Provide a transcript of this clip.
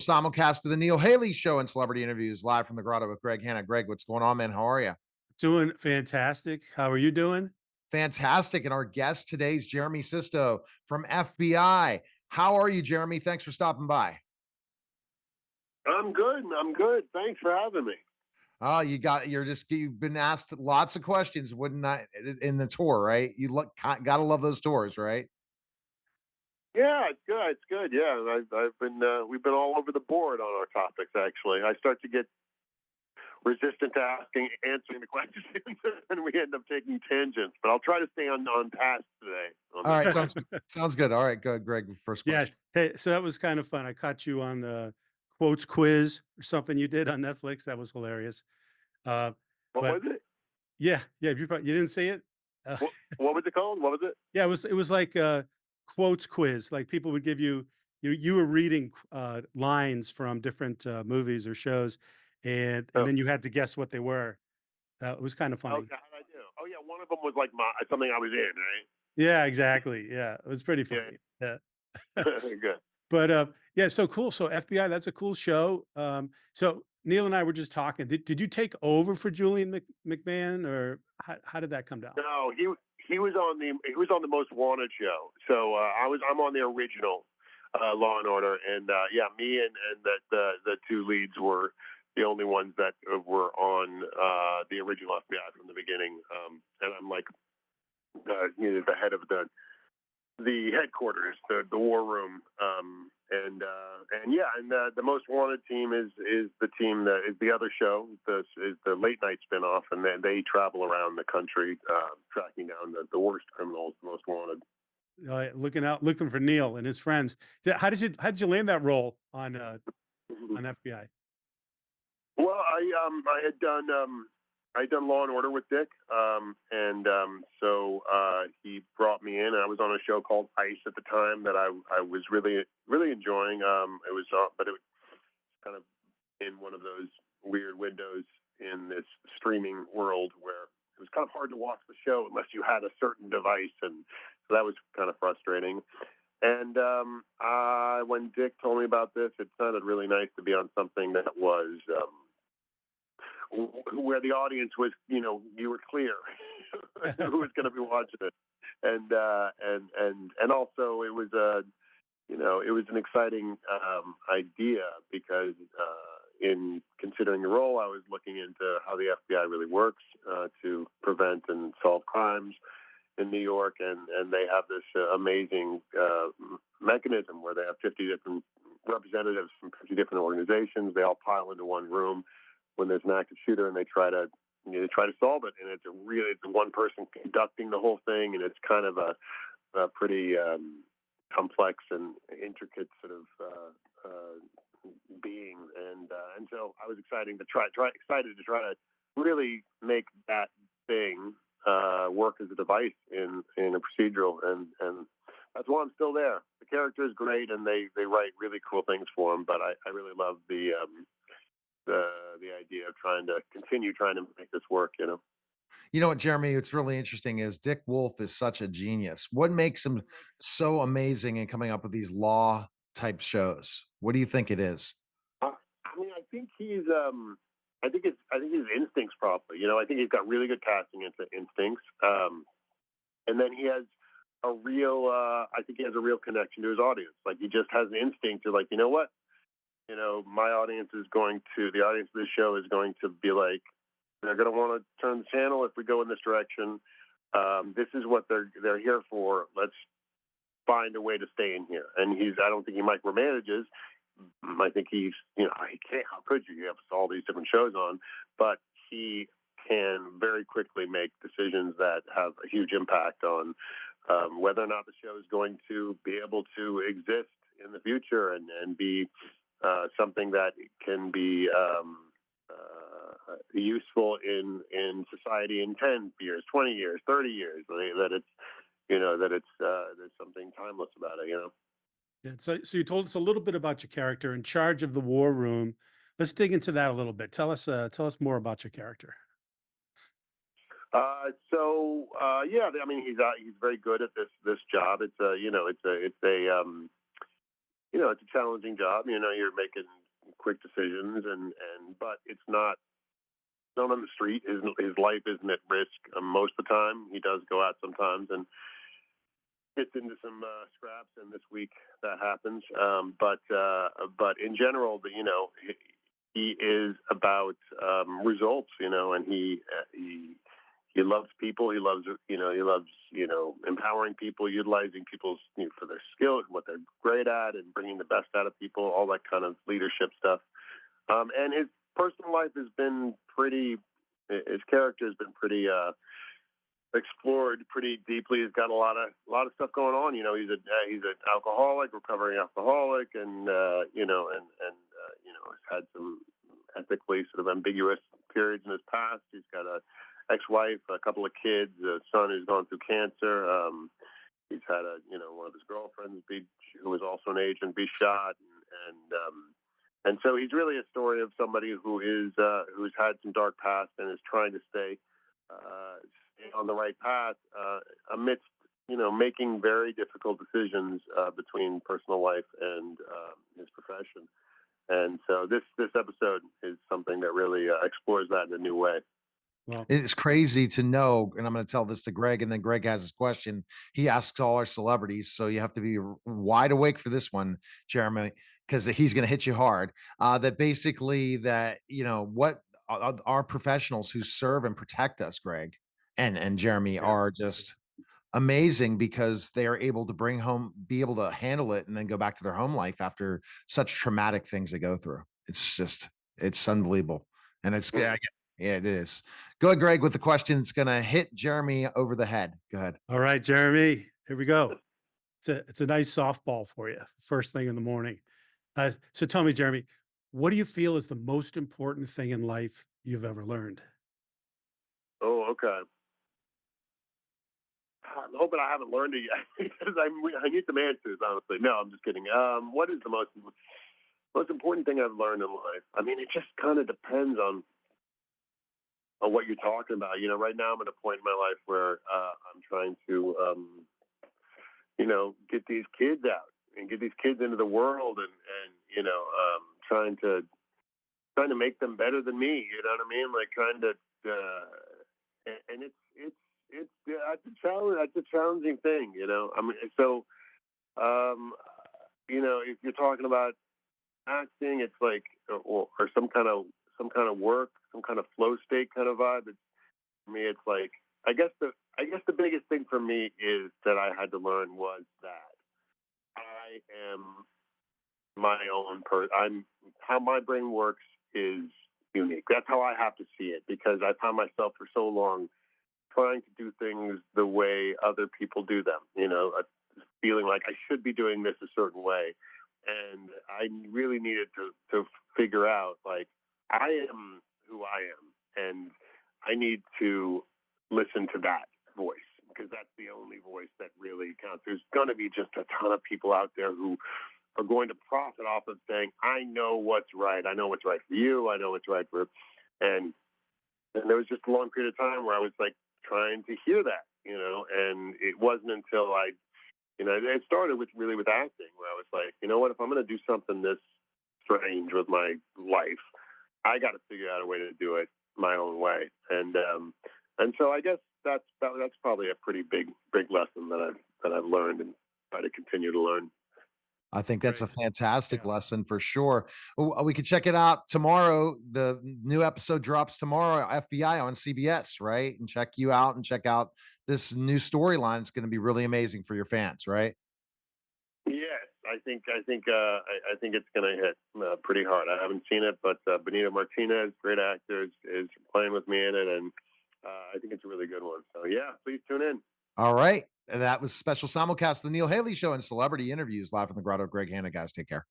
Simulcast of the Neil Haley Show and celebrity interviews live from the Grotto with Greg Hanna. Greg, what's going on, man? How are you? Doing fantastic. How are you doing? Fantastic. And our guest today is Jeremy Sisto from FBI. How are you, Jeremy? Thanks for stopping by. I'm good. I'm good. Thanks for having me. Oh, you've been asked lots of questions, wouldn't I, in the tour, right? Gotta love those tours, right? Yeah, it's good. It's good. Yeah, and I've been we've been all over the board on our topics. Actually, I start to get resistant to answering the questions, and we end up taking tangents. But I'll try to stay on task today. All right, sounds good. All right, good, Greg. First Yeah. question. Hey, so that was kind of fun. I caught you on the quotes quiz or something you did on Netflix. That was hilarious. Uh, What but was it? yeah, you didn't see it. Uh, What was it called? What was it? yeah, it was like a quotes quiz. Like people would give you were reading lines from different movies or shows, and Oh, then you had to guess what they were. It was kind of funny. okay. How did I do? Oh yeah, one of them was like something I was in. Right? Yeah, exactly. Yeah, it was pretty Yeah. funny. Yeah. Good. But, yeah, so cool. So FBI, that's a cool show. So Neil and I were just talking. Did you take over for Julian McMahon, or how did that come down? No, he was on the Most Wanted show. So I'm on the original Law and Order, and yeah, me and the two leads were the only ones that were on the original FBI from the beginning. And I'm like the head of the headquarters, the war room, and yeah, and the Most Wanted team is the team that is the other show. This is the late night spinoff, and then they travel around the country tracking down the worst criminals, the Most Wanted. Looking for Neil and his friends. How did you land that role on FBI? Well, I had done Law and Order with Dick, and so he brought me in. And I was on a show called Ice at the time that I was really enjoying. It was, but it was kind of in one of those weird windows in this streaming world where it was kind of hard to watch the show unless you had a certain device, and so that was kind of frustrating. And when Dick told me about this, it sounded really nice to be on something that was where the audience was, you were clear who was going to be watching it, and also it was it was an exciting idea because in considering the role, I was looking into how the FBI really works to prevent and solve crimes in New York, and they have this amazing mechanism where they have 50 different representatives from 50 different organizations. They all pile into one room when there's an active shooter, and they try to solve it. And it's one person conducting the whole thing, and it's kind of a pretty complex and intricate sort of being. And so I was excited to try to really make that thing work as a device in a procedural, and that's why I'm still there. The character is great, and they write really cool things for him. But I really love the idea of continue trying to make this work. You know what, Jeremy? It's really interesting is Dick Wolf is such a genius. What makes him so amazing in coming up with these law type shows? What do you think it is? I mean, I think he's. I think his instincts probably. I think he's got really good casting instincts. And then he has a real. I think he has a real connection to his audience. Like he just has an instinct to like, you know what? My audience is going to the audience of this show is going to be like they're going to want to turn the channel if we go in this direction. This is what they're here for. Let's find a way to stay in here. And I don't think he micromanages. I think he can't. How could you? You have all these different shows on, but he can very quickly make decisions that have a huge impact on whether or not the show is going to be able to exist in the future and be something that can be useful in society in 10 years, 20 years, 30 years. That it's there's something timeless about it. Yeah, so you told us a little bit about your character in charge of the war room. Let's dig into that a little bit. Tell us more about your character. Yeah, I mean he's very good at this job. It's a it's a challenging job. You're making quick decisions, but it's not on the street. His life isn't at risk most of the time. He does go out sometimes and gets into some scraps, and this week that happens. But in general, he is about results, and he loves people. He loves empowering people, utilizing people for their skill and what they're great at, and bringing the best out of people. All that kind of leadership stuff. And his personal life has been pretty. His character has been pretty explored pretty deeply. He's got a lot of stuff going on. He's an alcoholic, recovering alcoholic, and has had some ethically sort of ambiguous periods in his past. He's got a ex-wife, a couple of kids, a son who's gone through cancer. He's had one of his girlfriends who was also an agent be shot, and so he's really a story of somebody who's had some dark past and is trying to stay on the right path amidst making very difficult decisions between personal life and his profession. And so this episode is something that really explores that in a new way. Well, It's crazy to know, and I'm going to tell this to Greg, and then Greg has his question. He asks all our celebrities, so you have to be wide awake for this one, Jeremy, because he's going to hit you hard. That basically what our professionals who serve and protect us, Greg and Jeremy, yeah. are just amazing because they are able to be able to handle it, and then go back to their home life after such traumatic things they go through. It's unbelievable, and yeah, it is. Go ahead, Greg, with the question. It's going to hit Jeremy over the head. Go ahead. All right, Jeremy, here we go. It's a nice softball for you, first thing in the morning. So tell me, Jeremy, what do you feel is the most important thing in life you've ever learned? Oh, okay. I'm hoping I haven't learned it yet because I need some answers. Honestly, no, I'm just kidding. What is the most important thing I've learned in life? I mean, it just kind of depends on what you're talking about. Right now I'm at a point in my life where I'm trying to, get these kids out and get these kids into the world, and trying to make them better than me. You know what I mean? Like trying to, and it's a challenge. That's a challenging thing. I mean, so, if you're talking about acting, it's like, or some kind of work, some kind of flow state kind of vibe. For me, it's like, I guess the biggest thing for me is that I had to learn was that I am my own person. How my brain works is unique. That's how I have to see it, because I found myself for so long trying to do things the way other people do them. Feeling like I should be doing this a certain way, and I really needed to figure out, like, I am who I am, and I need to listen to that voice, because that's the only voice that really counts. There's going to be just a ton of people out there who are going to profit off of saying, I know what's right. I know what's right for you. I know what's right for, and there was just a long period of time where I was like trying to hear that, and it wasn't until it started with acting, where I was like, you know what, if I'm going to do something this strange with my life, I got to figure out a way to do it my own way. And so I guess that's probably a pretty big lesson that I've learned and try to continue to learn. I think that's a Great. fantastic Yeah. lesson for sure. We could check it out tomorrow. The new episode drops tomorrow, FBI on CBS, right? And check you out and check out this new storyline. It's going to be really amazing for your fans, right? Yes, I think it's going to hit pretty hard. I haven't seen it, but Benito Martinez, great actor, is playing with me in it, and I think it's a really good one. So yeah, please tune in. All right. That was special simulcast of the Neil Haley Show and celebrity interviews live from the Grotto. Greg Hanna, guys, take care.